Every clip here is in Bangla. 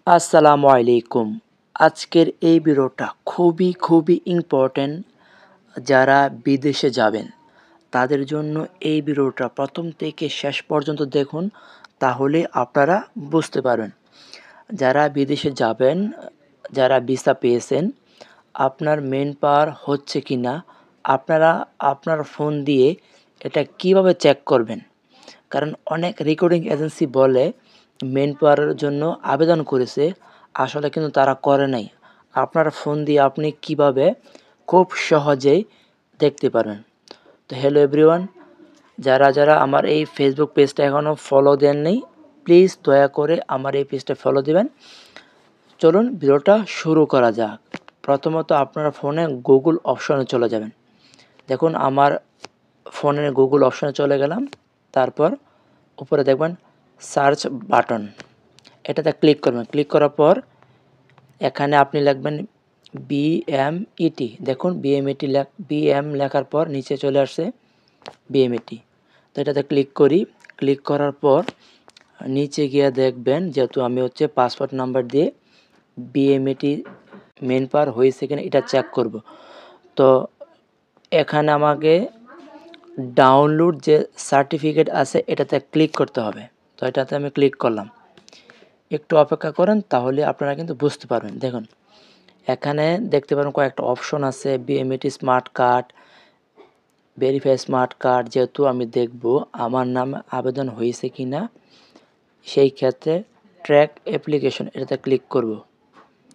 আসসালামু আলাইকুম। আজকের এই ভিডিওটা খুবই ইম্পর্টেন্ট। যারা বিদেশে যাবেন তাদের জন্য এই ভিডিওটা প্রথম থেকে শেষ পর্যন্ত দেখুন, তাহলে আপনারা বুঝতে পারবেন। যারা বিদেশে যাবেন, যারা ভিসা পেয়েছেন, আপনার মেন পাওয়ার হচ্ছে কি না আপনারা আপনার ফোন দিয়ে এটা কিভাবে চেক করবেন। কারণ অনেক রেকর্ডিং এজেন্সি বলে মেন পাওয়ারের জন্য আবেদন করেছে, আসলে কিন্তু তারা করে নাই। আপনার ফোন দিয়ে আপনি কিভাবে খুব সহজেই দেখতে পারবেন। তো হ্যালো এভরিওয়ান, যারা আমার এই ফেসবুক পেজটা এখনও ফলো দেননি, প্লিজ দয়া করে আমার এই পেজটা ফলো দিবেন। চলুন ভিডিওটা শুরু করা যাক। প্রথমত আপনারা ফোনে গুগল অপশনে চলে যাবেন। দেখুন আমার ফোনের গুগল অপশনে চলে গেলাম। তারপর উপরে দেখবেন সার্চ বাটন, এটাতে ক্লিক করবেন। ক্লিক করার পর এখানে আপনি লিখবেন বিএমইটি। দেখুন বিএম লেখার পর নিচে চলে আসছে বিএমইটি। তো এটাতে ক্লিক করি। ক্লিক করার পর নিচে গিয়ে দেখবেন, যেহেতু আমি পাসপোর্ট নাম্বার দিয়ে বিএমইটি মেন পাওয়ার হয়েছে কিনা এটা চেক করব। তো এখানে আমাকে ডাউনলোড যে সার্টিফিকেট আছে এটাতে ক্লিক করতে হবে। তো এটাতে আমি ক্লিক করলাম। একটু অপেক্ষা করেন, তাহলে আপনারা কিন্তু বুঝতে পারবেন। দেখুন এখানে দেখতে পারেন কয়েকটা অপশন আছে, BMET smart card, verify smart card. যেহেতু আমি দেখব আমার নামে আবেদন হয়েছে কি না, সেই ক্ষেত্রে ট্র্যাক অ্যাপ্লিকেশন এটাতে ক্লিক করব।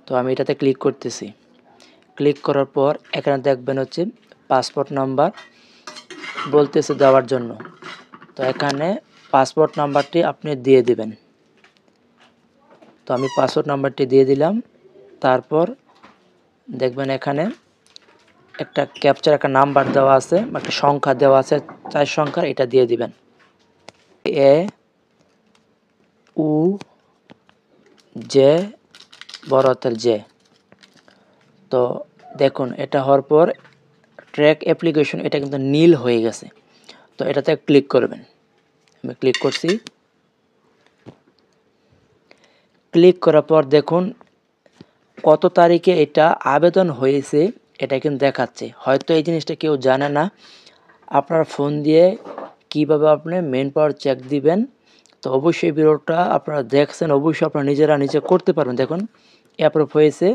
তো আমি এটাতে ক্লিক করতেছি। ক্লিক করার পর এখানে দেখবেন পাসপোর্ট নাম্বার বলতেছে দেওয়ার জন্য। তো এখানে পাসপোর্ট নাম্বারটি আপনি দিয়ে দিবেন। তো আমি পাসপোর্ট নাম্বারটি দিয়ে দিলাম। তারপর দেখবেন এখানে একটা ক্যাপচার একটা নাম্বার দেওয়া আছে, একটা সংখ্যা দেওয়া আছে 4 সংখ্যার, এটা দিয়ে দিবেন। এ উ জে বড় হাতের জে। তো দেখুন এটা হওয়ার পর ট্র্যাক অ্যাপ্লিকেশন এটা কিন্তু নীল হয়ে গেছে। তো এটাতে ক্লিক করবেন। আমি ক্লিক করছি। ক্লিক করার পর দেখুন কত তারিখে এটা আবেদন হয়েছে এটা কিন্তু দেখাচ্ছে। হয়তো এই জিনিসটা কেউ জানে না। আপনার ফোন দিয়ে কিভাবে আপনি মেন পাওয়ার চেক দিবেন, তো অবশ্যই ভিডিওটা আপনারা দেখছেন, অবশ্যই আপনারা নিজে করতে পারবেন। দেখুন অ্যাপ্রুভ হয়েছে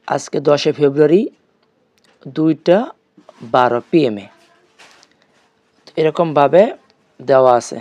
আজকে 10 ফেব্রুয়ারি 2:12 PM এরকমভাবে দেওয়া আছে।